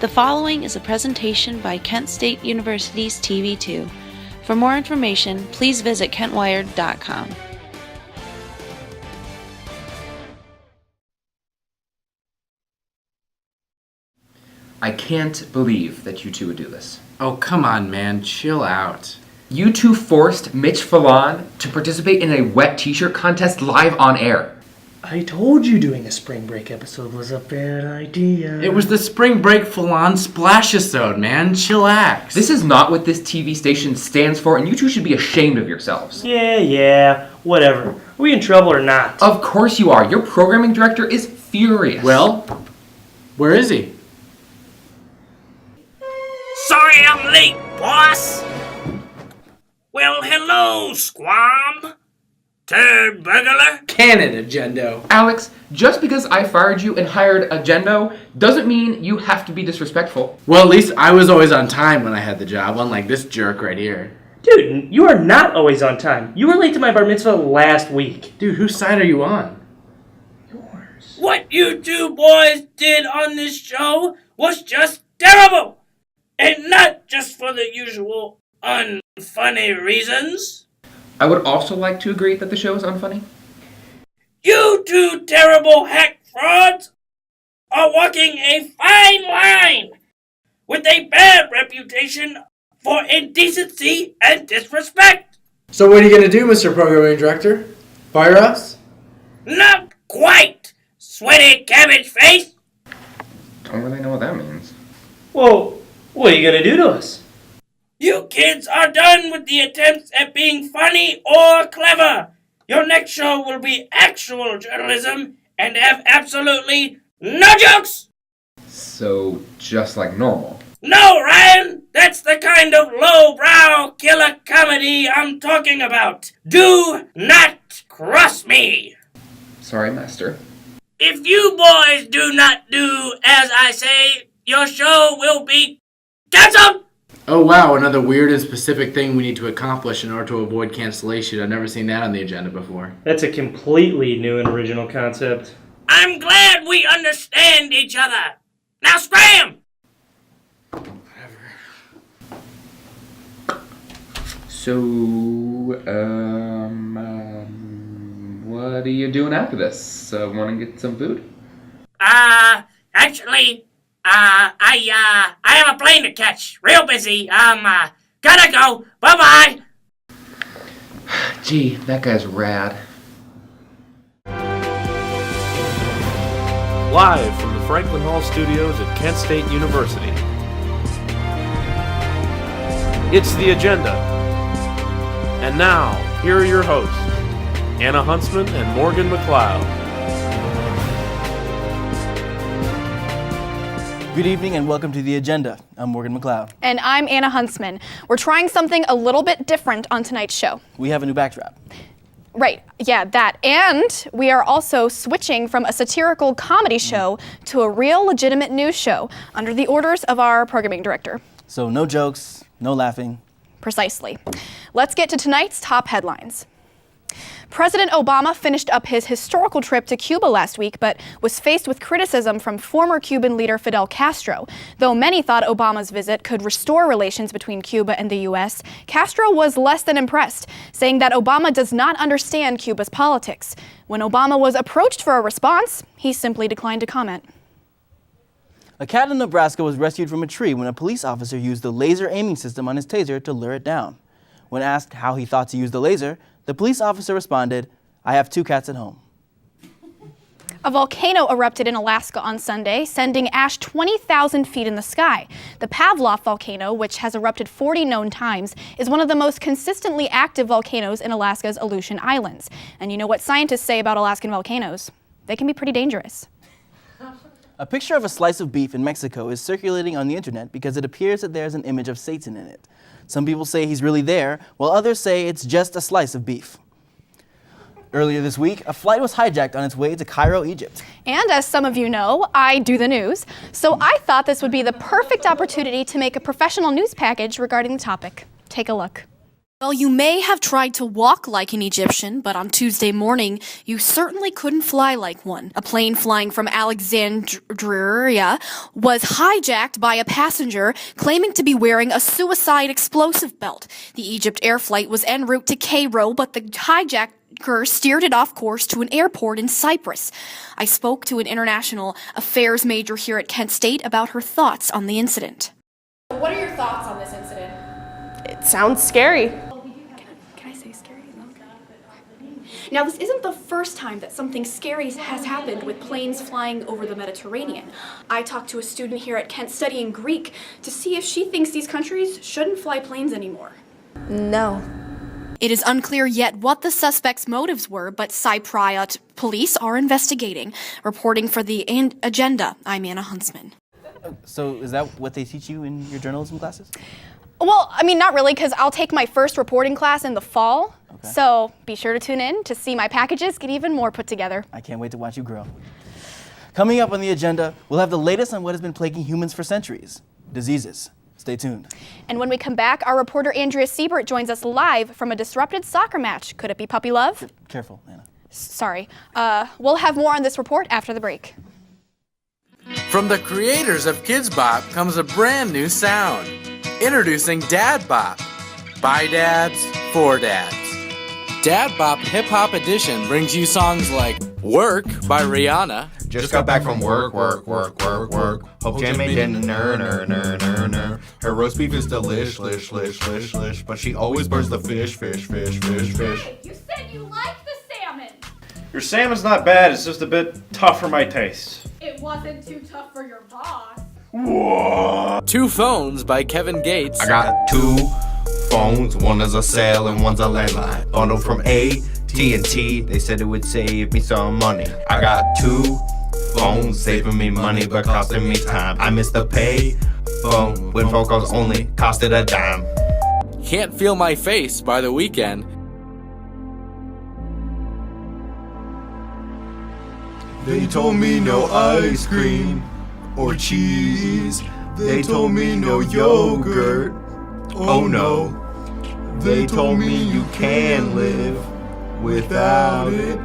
The following is a presentation by Kent State University's TV2. For more information, please visit kentwired.com. I can't believe that you two would do this. Oh, come on, man. Chill out. You two forced Mitch Fallon to participate in a wet t-shirt contest live on air. I told you doing a spring break episode was a bad idea. It was the spring break full-on splash-isode, man. Chillax. This is not what this TV station stands for, and you two should be ashamed of yourselves. Yeah, whatever. Are we in trouble or not? Of course you are. Your programming director is furious. Well, where is he? Sorry I'm late, boss. Well, hello, Squam. Turd burglar. Canada, Gendo. Alex, just because I fired you and hired Agendo doesn't mean you have to be disrespectful. Well, at least I was always on time when I had the job, unlike this jerk right here. Dude, you are not always on time. You were late to my bar mitzvah last week. Dude, whose side are you on? Yours. What you two boys did on this show was just terrible. And not just for the usual unfunny reasons. I would also like to agree that the show is unfunny. You two terrible hack frauds are walking a fine line with a bad reputation for indecency and disrespect. So what are you going to do, Mr. Programming Director? Fire us? Not quite, sweaty cabbage face. Don't really know what that means. Well, what are you going to do to us? You kids are done with the attempts at being funny or clever. Your next show will be actual journalism and have absolutely no jokes. So, just like normal. No, Ryan, that's the kind of lowbrow killer comedy I'm talking about. Do not cross me. Sorry, Master. If you boys do not do as I say, your show will be canceled. Oh wow, another weird and specific thing we need to accomplish in order to avoid cancellation. I've never seen that on the agenda before. That's a completely new and original concept. I'm glad we understand each other. Now scram! So, what are you doing after this? Want to get some food? Actually, I have a plane to catch. Real busy. Gotta go. Bye-bye. Gee, that guy's rad. Live from the Franklin Hall Studios at Kent State University. It's The Agenda. And now, here are your hosts, Anna Huntsman and Morgan McLeod. Good evening and welcome to The Agenda. I'm Morgan McLeod. And I'm Anna Huntsman. We're trying something a little bit different on tonight's show. We have a new backdrop. Right, yeah, that. And we are also switching from a satirical comedy show to a real legitimate news show under the orders of our programming director. So no jokes, no laughing. Precisely. Let's get to tonight's top headlines. President Obama finished up his historical trip to Cuba last week, but was faced with criticism from former Cuban leader Fidel Castro. Though many thought Obama's visit could restore relations between Cuba and the U.S., Castro was less than impressed, saying that Obama does not understand Cuba's politics. When Obama was approached for a response, he simply declined to comment. A cat in Nebraska was rescued from a tree when a police officer used the laser aiming system on his taser to lure it down. When asked how he thought to use the laser, the police officer responded, "I have 2 cats at home." A volcano erupted in Alaska on Sunday, sending ash 20,000 feet in the sky. The Pavlov volcano, which has erupted 40 known times, is one of the most consistently active volcanoes in Alaska's Aleutian Islands. And you know what scientists say about Alaskan volcanoes? They can be pretty dangerous. A picture of a slice of beef in Mexico is circulating on the internet because it appears that there's an image of Satan in it. Some people say he's really there, while others say it's just a slice of beef. Earlier this week, a flight was hijacked on its way to Cairo, Egypt. And as some of you know, I do the news, so I thought this would be the perfect opportunity to make a professional news package regarding the topic. Take a look. Well, you may have tried to walk like an Egyptian, but on Tuesday morning, you certainly couldn't fly like one. A plane flying from Alexandria was hijacked by a passenger claiming to be wearing a suicide explosive belt. The Egypt Air flight was en route to Cairo, but the hijacker steered it off course to an airport in Cyprus. I spoke to an international affairs major here at Kent State about her thoughts on the incident. What are your thoughts on this incident? It sounds scary. Can I say scary? Now, this isn't the first time that something scary has happened with planes flying over the Mediterranean. I talked to a student here at Kent studying Greek to see if she thinks these countries shouldn't fly planes anymore. No. It is unclear yet what the suspect's motives were, but Cypriot police are investigating. Reporting for the Agenda, I'm Anna Huntsman. So is that what they teach you in your journalism classes? Well, I mean, not really, because I'll take my first reporting class in the fall. Okay. So be sure to tune in to see my packages get even more put together. I can't wait to watch you grow. Coming up on the agenda, we'll have the latest on what has been plaguing humans for centuries, diseases. Stay tuned. And when we come back, our reporter Andrea Siebert joins us live from a disrupted soccer match. Could it be puppy love? Careful, Anna. Sorry. We'll have more on this report after the break. From the creators of Kids Bop comes a brand new sound. Introducing Dad Bop. By dads, for dads. Dad Bop Hip Hop Edition brings you songs like Work by Rihanna. Just got back from work. Hope Jen made dinner. Her roast beef is delish, but she always burns the fish. Hey, you said you liked the salmon. Your salmon's not bad, it's just a bit tough for my taste. It wasn't too tough for your boss. Whoa. Two Phones by Kevin Gates. I got 2 phones, one is a cell and one's a landline. Bundled from AT&T, they said it would save me some money. I got 2 phones, saving me money but costing me time. I missed the pay phone when phone calls only costed a dime. Can't Feel My Face by The Weeknd. They told me no ice cream or cheese. They told me no yogurt. Oh no. They told me you can live without it.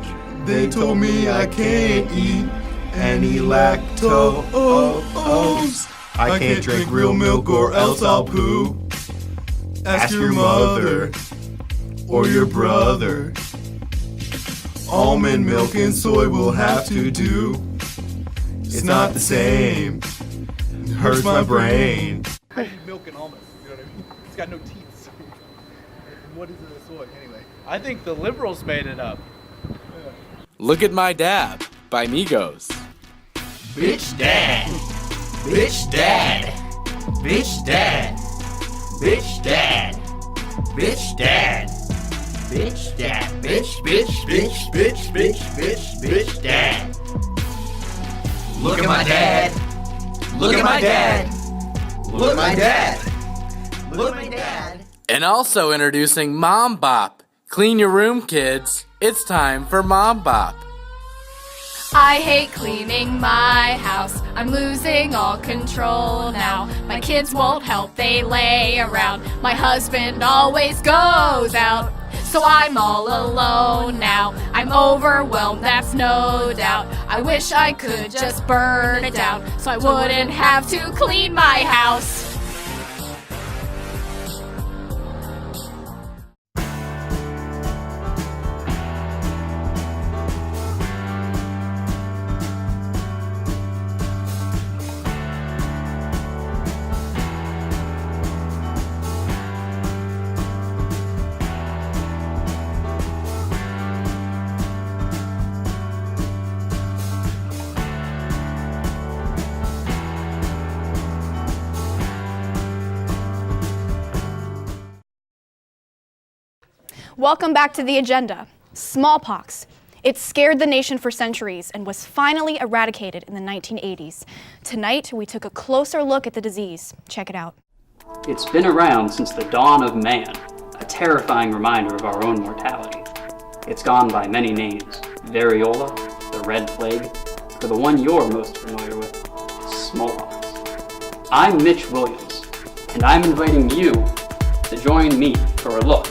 They told me I can't eat any lactose. I can't drink real milk or else I'll poo. Ask your mother or your brother. Almond milk and soy will have to do. It's not the same. It hurts my brain. I need milk and almonds, you know what I mean? It's got no teeth. What is the soy anyway? I think the liberals made it up. Look at My Dad by Migos. Bitch dad. Bitch dad. Bitch dad. Bitch dad. Bitch dad. Bitch dad. Bitch dad. Look at my dad. Look at my dad. Look at my dad. Look at my dad. And also introducing Mom Bop. Clean your room, kids. It's time for Mom Bop. I hate cleaning my house. I'm losing all control now. My kids won't help, they lay around. My husband always goes out, so I'm all alone now. I'm overwhelmed, that's no doubt. I wish I could just burn it down, so I wouldn't have to clean my house. Welcome back to the agenda. Smallpox. It scared the nation for centuries and was finally eradicated in the 1980s. Tonight, we took a closer look at the disease. Check it out. It's been around since the dawn of man, a terrifying reminder of our own mortality. It's gone by many names: variola, the red plague, or the one you're most familiar with, smallpox. I'm Mitch Williams, and I'm inviting you to join me for a look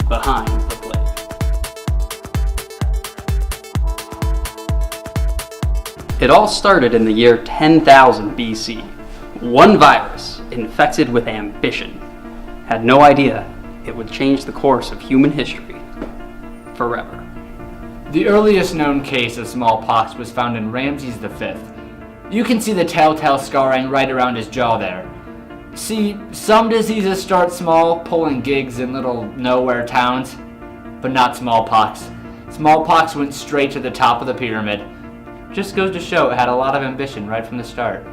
Behind the Plague. It all started in the year 10,000 BC. One virus, infected with ambition, had no idea it would change the course of human history forever. The earliest known case of smallpox was found in Ramses V. You can see the telltale scarring right around his jaw there. See, some diseases start small, pulling gigs in little nowhere towns, but not smallpox. Smallpox went straight to the top of the pyramid. Just goes to show it had a lot of ambition right from the start.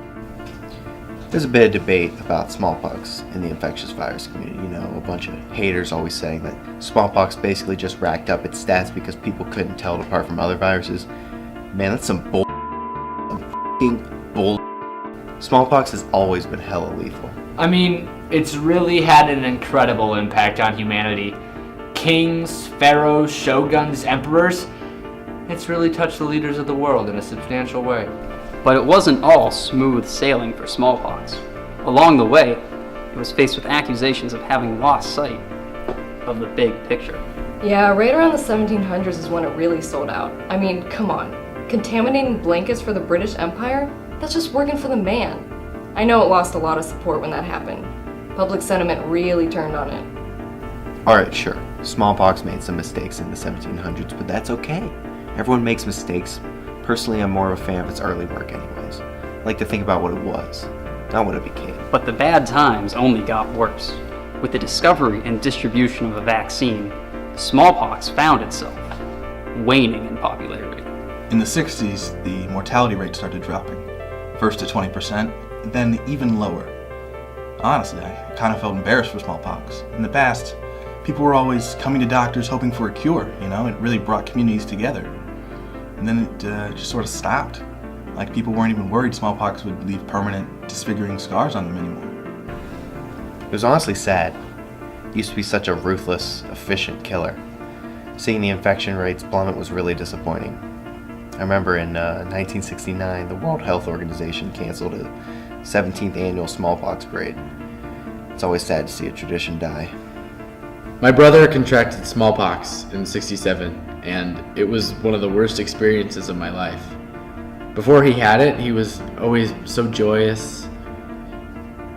There's a bit of debate about smallpox in the infectious virus community. You know, a bunch of haters always saying that smallpox basically just racked up its stats because people couldn't tell it apart from other viruses. Man, that's some bull. Smallpox has always been hella lethal. I mean, it's really had an incredible impact on humanity. Kings, pharaohs, shoguns, emperors. It's really touched the leaders of the world in a substantial way. But it wasn't all smooth sailing for smallpox. Along the way, it was faced with accusations of having lost sight of the big picture. Yeah, right around the 1700s is when it really sold out. I mean, come on. Contaminating blankets for the British Empire? That's just working for the man. I know it lost a lot of support when that happened. Public sentiment really turned on it. Alright, sure. Smallpox made some mistakes in the 1700s, but that's okay. Everyone makes mistakes. Personally, I'm more of a fan of its early work anyways. I like to think about what it was, not what it became. But the bad times only got worse. With the discovery and distribution of a vaccine, smallpox found itself waning in popularity. In the 60s, the mortality rate started dropping. First to 20%, then even lower. Honestly, I kind of felt embarrassed for smallpox. In the past, people were always coming to doctors hoping for a cure, you know? It really brought communities together. And then it just sort of stopped. Like people weren't even worried smallpox would leave permanent, disfiguring scars on them anymore. It was honestly sad. It used to be such a ruthless, efficient killer. Seeing the infection rates plummet was really disappointing. I remember in 1969, the World Health Organization canceled a 17th annual smallpox parade. It's always sad to see a tradition die. My brother contracted smallpox in '67, and it was one of the worst experiences of my life. Before he had it, he was always so joyous,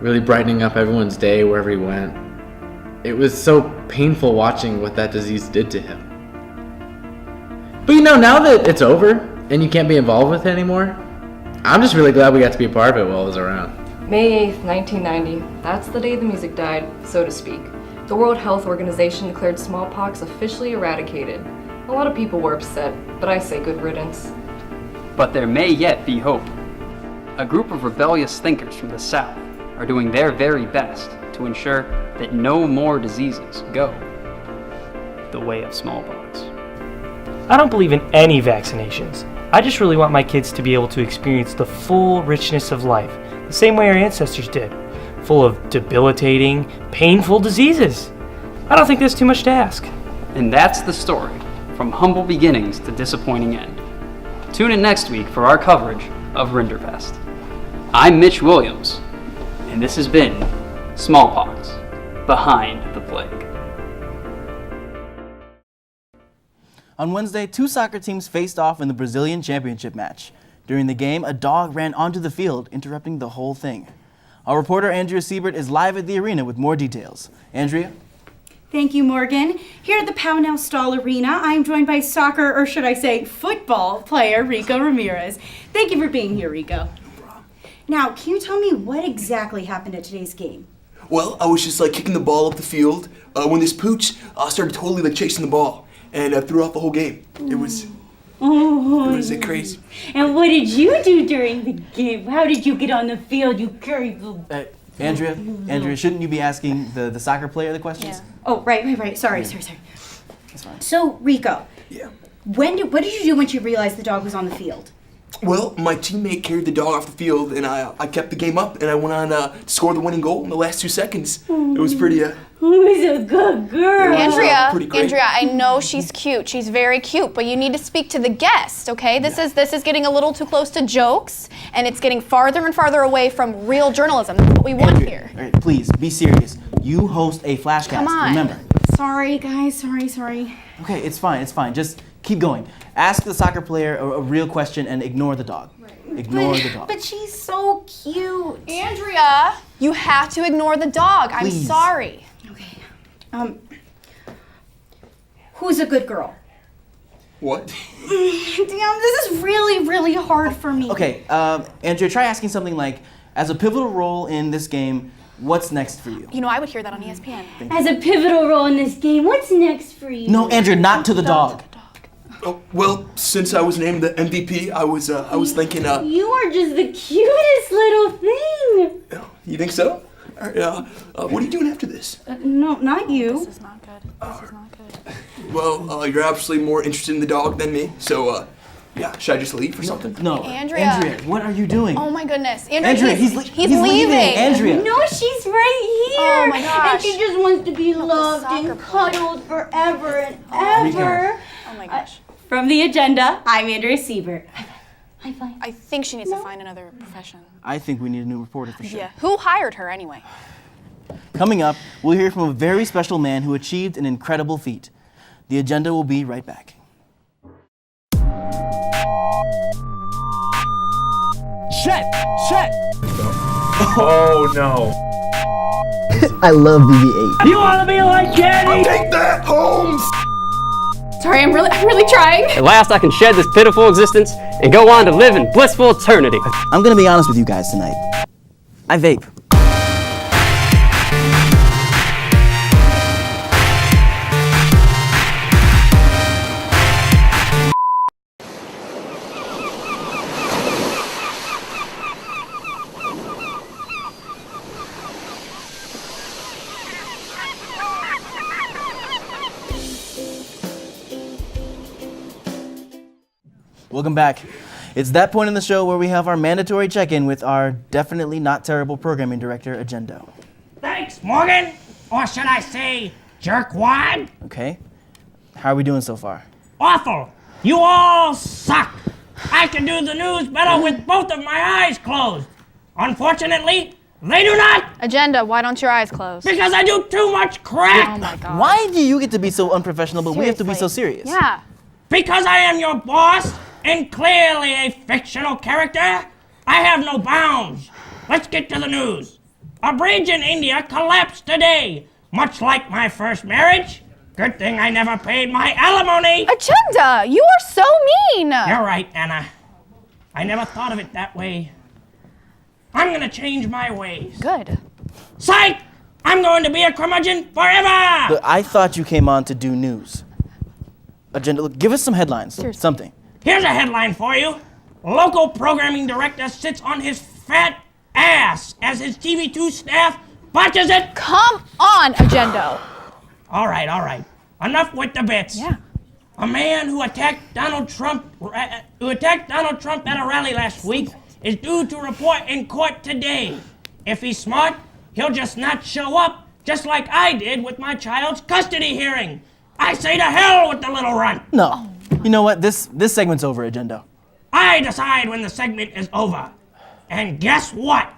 really brightening up everyone's day wherever he went. It was so painful watching what that disease did to him. But you know, now that it's over and you can't be involved with it anymore, I'm just really glad we got to be a part of it while it was around. May 8th, 1990. That's the day the music died, so to speak. The World Health Organization declared smallpox officially eradicated. A lot of people were upset, but I say good riddance. But there may yet be hope. A group of rebellious thinkers from the South are doing their very best to ensure that no more diseases go the way of smallpox. I don't believe in any vaccinations. I just really want my kids to be able to experience the full richness of life, the same way our ancestors did, full of debilitating, painful diseases. I don't think there's too much to ask. And that's the story, from humble beginnings to disappointing end. Tune in next week for our coverage of Rinderpest. I'm Mitch Williams, and this has been Smallpox, Behind the Plague. On Wednesday, two soccer teams faced off in the Brazilian championship match. During the game, a dog ran onto the field, interrupting the whole thing. Our reporter Andrea Siebert is live at the arena with more details. Andrea? Thank you, Morgan. Here at the Pownell Stall Arena, I am joined by soccer, or should I say football, player Rico Ramirez. Thank you for being here, Rico. Now, can you tell me what exactly happened at today's game? Well, I was just kicking the ball up the field when this pooch started totally chasing the ball and threw out the whole game. It was crazy. And what did you do during the game? How did you get on the field, you carried the... Andrea, shouldn't you be asking the soccer player the questions? Yeah. Oh, right. Sorry. That's fine. So, Rico. Yeah. What did you do once you realized the dog was on the field? Well, my teammate carried the dog off the field, and I kept the game up, and I went on to score the winning goal in the last 2 seconds. It was pretty... Who's a good girl? Andrea, I know she's cute. She's very cute, but you need to speak to the guest, okay? This is getting a little too close to jokes, and it's getting farther and farther away from real journalism. That's what we want here. All right, please, be serious. You host a flashcast, Come on. remember. Sorry, guys. Sorry. Okay, it's fine. Just keep going. Ask the soccer player a real question and ignore the dog. Ignore the dog. But she's so cute. Andrea, you have to ignore the dog. I'm Please. sorry. Okay. Who's a good girl? What? Damn, this is really hard for me. Okay, Andrea, try asking something like, as a pivotal role in this game, what's next for you? You know, I would hear that on ESPN. As a pivotal role in this game, what's next for you? No, Andrea, not to the dog. Oh, well, since I was named the MVP, I was thinking. You are just the cutest little thing. You think so? All right, what are you doing after this? No, not you. This is not good. Well, you're obviously more interested in the dog than me, so yeah. Should I just leave or something? No, Andrea, what are you doing? Oh my goodness, Andrea, he's leaving. leaving. Andrea. No, she's right here. Oh my gosh. And she just wants to be loved and cuddled forever and ever. Oh my gosh. From the agenda, I'm Andrea Siebert. I think she needs to find another profession. I think we need a new reporter for sure. Yeah. Who hired her anyway? Coming up, we'll hear from a very special man who achieved an incredible feat. The agenda will be right back. Check! Oh no. I love BB-8. You wanna be like Daddy? Take that, Holmes! Sorry, I'm really trying. At last I can shed this pitiful existence and go on to live in blissful eternity. I'm gonna be honest with you guys tonight. I vape. Welcome back. It's that point in the show where we have our mandatory check-in with our definitely not terrible programming director, Agendo. Thanks, Morgan! Or should I say, jerkwad? Okay. How are we doing so far? Awful! You all suck! I can do the news better with both of my eyes closed. Unfortunately, they do not! Agenda, why don't your eyes close? Because I do too much crap! Oh my god. Why do you get to be so unprofessional, but we have to be so serious? Yeah. Because I am your boss, and clearly a fictional character, I have no bounds. Let's get to the news. A bridge in India collapsed today, much like my first marriage. Good thing I never paid my alimony. Agenda, you are so mean. You're right, Anna. I never thought of it that way. I'm gonna change my ways. Good. Psych! I'm going to be a curmudgeon forever! Look, I thought you came on to do news. Agenda, look, give us some headlines. Seriously. Something. Here's a headline for you. Local programming director sits on his fat ass as his TV2 staff botches it. Come on, Agenda. All right. Enough with the bits. Yeah. A man who attacked Donald Trump at a rally last week is due to report in court today. If he's smart, he'll just not show up, just like I did with my child's custody hearing. I say to hell with the little runt. No. You know what? This segment's over, Agenda. I decide when the segment is over. And guess what?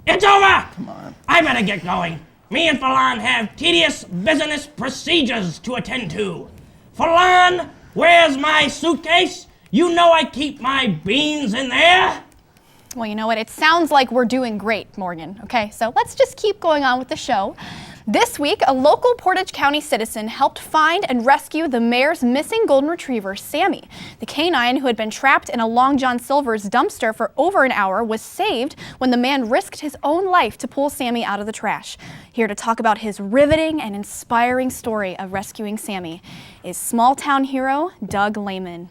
It's over! Come on. I better get going. Me and Falan have tedious business procedures to attend to. Falan, where's my suitcase? You know I keep my beans in there. Well, you know what? It sounds like we're doing great, Morgan. Okay, so let's just keep going on with the show. This week, a local Portage County citizen helped find and rescue the mayor's missing golden retriever, Sammy. The canine, who had been trapped in a Long John Silver's dumpster for over an hour, was saved when the man risked his own life to pull Sammy out of the trash. Here to talk about his riveting and inspiring story of rescuing Sammy is small-town hero Doug Lehman.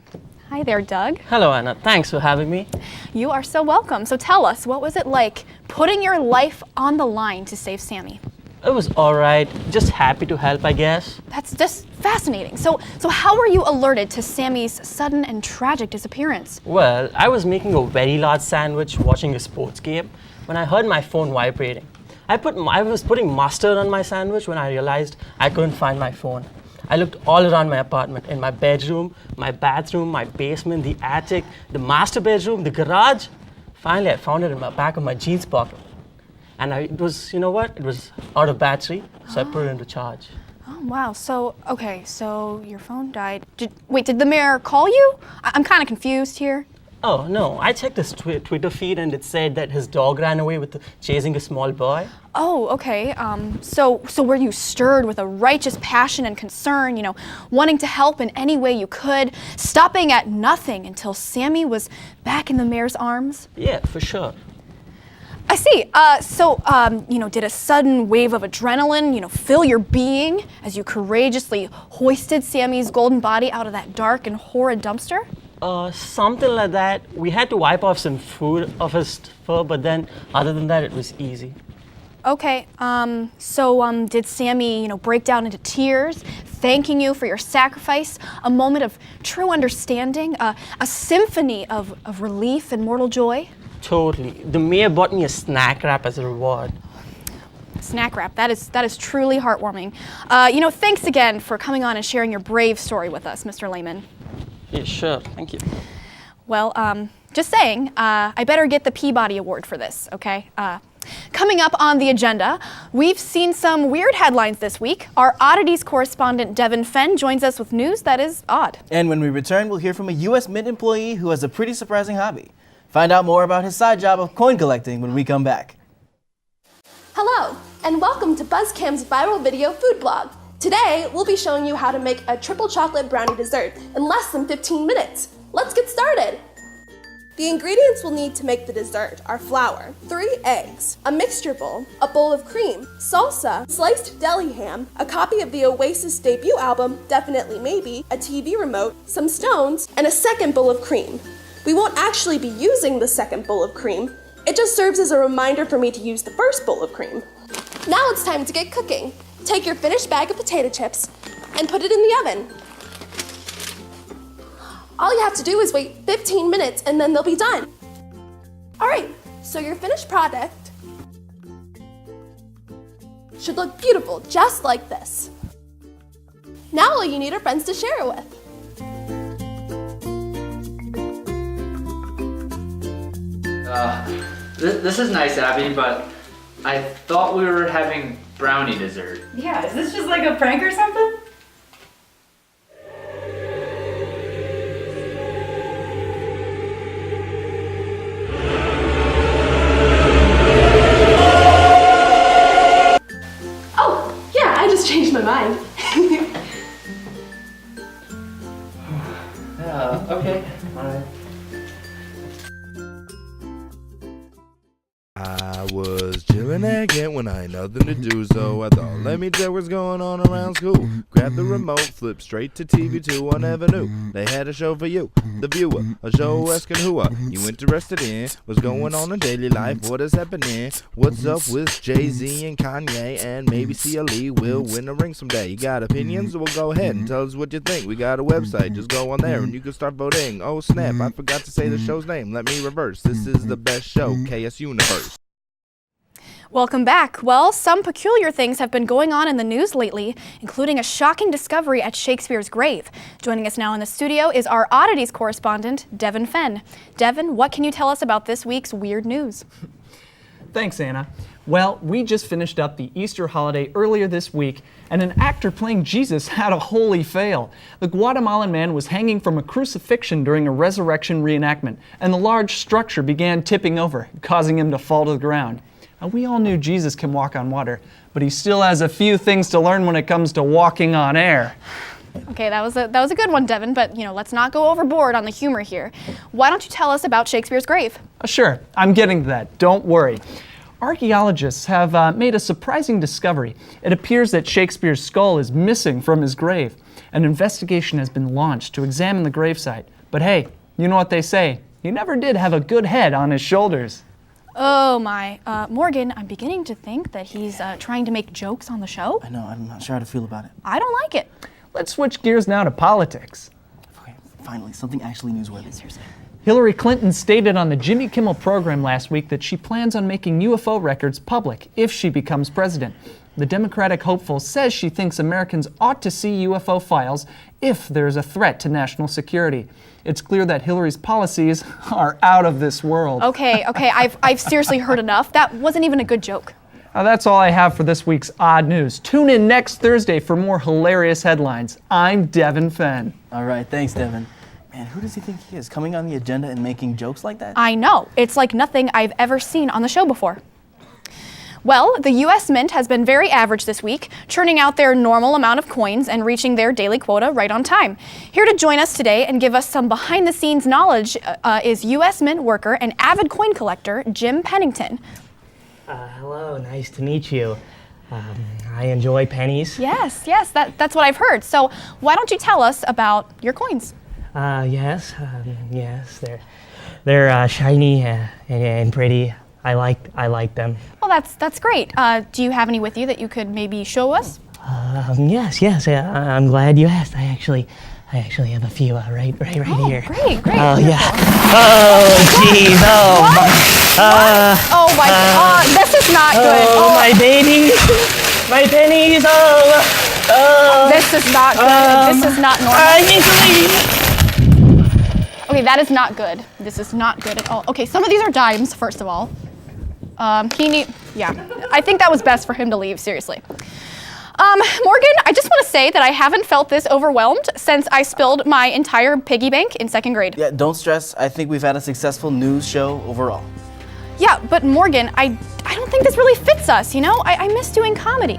Hi there, Doug. Hello, Anna. Thanks for having me. You are so welcome. So tell us, what was it like putting your life on the line to save Sammy? It was all right. Just happy to help, I guess. That's just fascinating. So how were you alerted to Sammy's sudden and tragic disappearance? Well, I was making a very large sandwich watching a sports game when I heard my phone vibrating. I was putting mustard on my sandwich when I realized I couldn't find my phone. I looked all around my apartment, in my bedroom, my bathroom, my basement, the attic, the master bedroom, the garage. Finally, I found it in the back of my jeans pocket. And it was, you know what? It was out of battery, so I put it into charge. Oh, wow. So your phone died. Did the mayor call you? I'm kind of confused here. Oh, no. I checked his Twitter feed and it said that his dog ran away with chasing a small boy. Oh, okay. So were you stirred with a righteous passion and concern, wanting to help in any way you could, stopping at nothing until Sammy was back in the mayor's arms? Yeah, for sure. I see. Did a sudden wave of adrenaline, fill your being as you courageously hoisted Sammy's golden body out of that dark and horrid dumpster? Something like that. We had to wipe off some food off his fur, but then other than that, it was easy. Okay, did Sammy, break down into tears, thanking you for your sacrifice, a moment of true understanding, a symphony of relief and mortal joy? Totally. The mayor bought me a snack wrap as a reward. Snack wrap, that is truly heartwarming. Thanks again for coming on and sharing your brave story with us, Mr. Lehman. Yeah, sure. Thank you. Well, just saying, I better get the Peabody Award for this, okay? Coming up on the agenda, we've seen some weird headlines this week. Our oddities correspondent Devin Fenn joins us with news that is odd. And when we return, we'll hear from a U.S. Mint employee who has a pretty surprising hobby. Find out more about his side job of coin collecting when we come back. Hello, and welcome to BuzzCam's viral video food blog. Today, we'll be showing you how to make a triple chocolate brownie dessert in less than 15 minutes. Let's get started. The ingredients we'll need to make the dessert are flour, 3 eggs, a mixture bowl, a bowl of cream, salsa, sliced deli ham, a copy of the Oasis debut album, Definitely Maybe, a TV remote, some stones, and a second bowl of cream. We won't actually be using the second bowl of cream. It just serves as a reminder for me to use the first bowl of cream. Now it's time to get cooking. Take your finished bag of potato chips and put it in the oven. All you have to do is wait 15 minutes and then they'll be done. All right, so your finished product should look beautiful, just like this. Now all you need are friends to share it with. This is nice, Abby, but I thought we were having brownie dessert. Yeah, is this just like a prank or something? Oh, yeah, I just changed my mind. Okay, alright. I was chillin' again when I had nothing to do, so I thought, let me check what's going on around school. Grab the remote, flip straight to TV2. I never knew they had a show for you, the viewer. A show asking who are you interested in? What's going on in daily life? What is happening? What's up with Jay-Z and Kanye? And maybe CLE will win a ring someday. You got opinions? Well, go ahead and tell us what you think. We got a website, just go on there and you can start voting. Oh snap, I forgot to say the show's name. Let me reverse. This is the best show, KS Universe. Welcome back. Well, some peculiar things have been going on in the news lately, including a shocking discovery at Shakespeare's grave. Joining us now in the studio is our oddities correspondent, Devin Fenn. Devin, what can you tell us about this week's weird news? Thanks, Anna. Well, we just finished up the Easter holiday earlier this week, and an actor playing Jesus had a holy fail. The Guatemalan man was hanging from a crucifixion during a resurrection reenactment, and the large structure began tipping over, causing him to fall to the ground. Now, we all knew Jesus can walk on water, but he still has a few things to learn when it comes to walking on air. Okay, that was a good one, Devin, but let's not go overboard on the humor here. Why don't you tell us about Shakespeare's grave? Sure, I'm getting to that. Don't worry. Archaeologists have made a surprising discovery. It appears that Shakespeare's skull is missing from his grave. An investigation has been launched to examine the gravesite. But hey, you know what they say. He never did have a good head on his shoulders. Oh my. Morgan, I'm beginning to think that he's trying to make jokes on the show. I know, I'm not sure how to feel about it. I don't like it. Let's switch gears now to politics. Okay, finally, something actually newsworthy. Yeah, seriously. Hillary Clinton stated on the Jimmy Kimmel program last week that she plans on making UFO records public if she becomes president. The Democratic hopeful says she thinks Americans ought to see UFO files if there is a threat to national security. It's clear that Hillary's policies are out of this world. Okay, I've seriously heard enough. That wasn't even a good joke. That's all I have for this week's Odd News. Tune in next Thursday for more hilarious headlines. I'm Devin Fenn. All right, thanks, Devin. Man, who does he think he is, coming on the agenda and making jokes like that? I know. It's like nothing I've ever seen on the show before. Well, the U.S. Mint has been very average this week, churning out their normal amount of coins and reaching their daily quota right on time. Here to join us today and give us some behind-the-scenes knowledge is U.S. Mint worker and avid coin collector Jim Pennington. Hello, nice to meet you. I enjoy pennies. Yes, that's what I've heard. So why don't you tell us about your coins? Yes, they're shiny and pretty. I like them. Well, that's great. Do you have any with you that you could maybe show us? Yes. I'm glad you asked. I actually have a few right here. Great. Oh yeah. Oh jeez. Oh my God. This is not good. Oh my babies. My pennies. Oh. This is not good. This is not normal. I need to leave. Okay, that is not good. This is not good at all. Okay, some of these are dimes, first of all. I think that was best for him to leave, seriously. Morgan, I just want to say that I haven't felt this overwhelmed since I spilled my entire piggy bank in 2nd grade. Yeah, don't stress. I think we've had a successful news show overall. Yeah, but Morgan, I don't think this really fits us, you know? I miss doing comedy.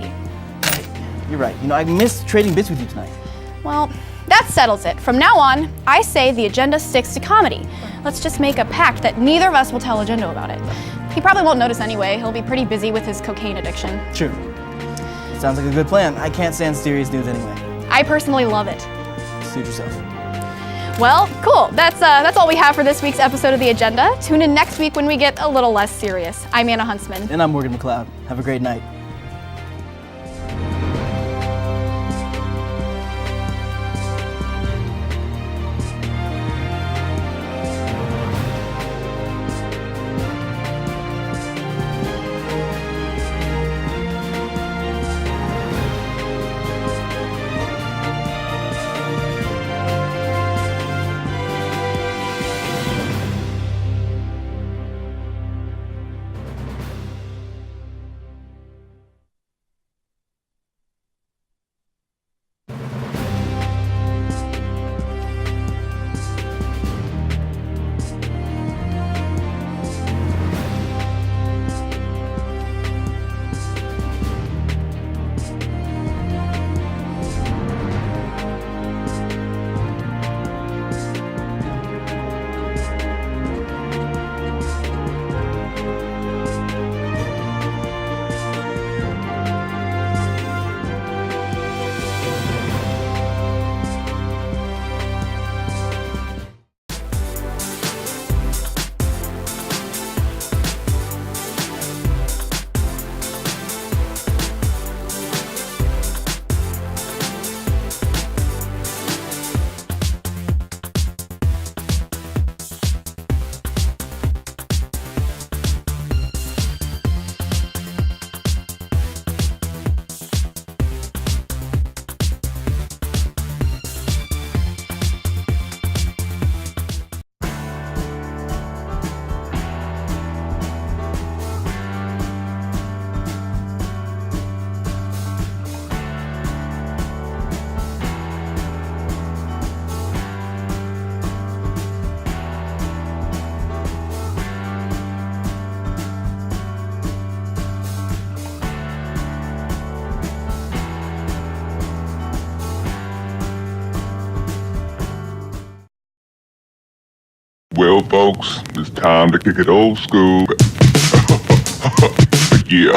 You're right. I missed trading bits with you tonight. Well, that settles it. From now on, I say the agenda sticks to comedy. Let's just make a pact that neither of us will tell Agenda about it. He probably won't notice anyway. He'll be pretty busy with his cocaine addiction. True. Sounds like a good plan. I can't stand serious news anyway. I personally love it. Suit yourself. Well, cool. That's all we have for this week's episode of The Agenda. Tune in next week when we get a little less serious. I'm Anna Huntsman. And I'm Morgan McLeod. Have a great night. Well, folks, it's time to kick it old school. Yeah.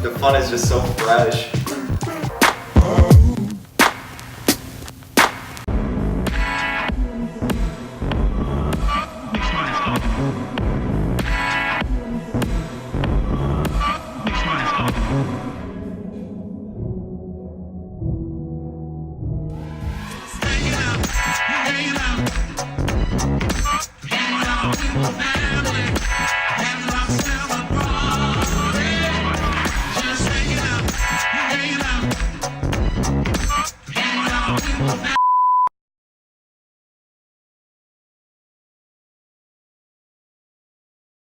The fun is just so fresh. Hanging out.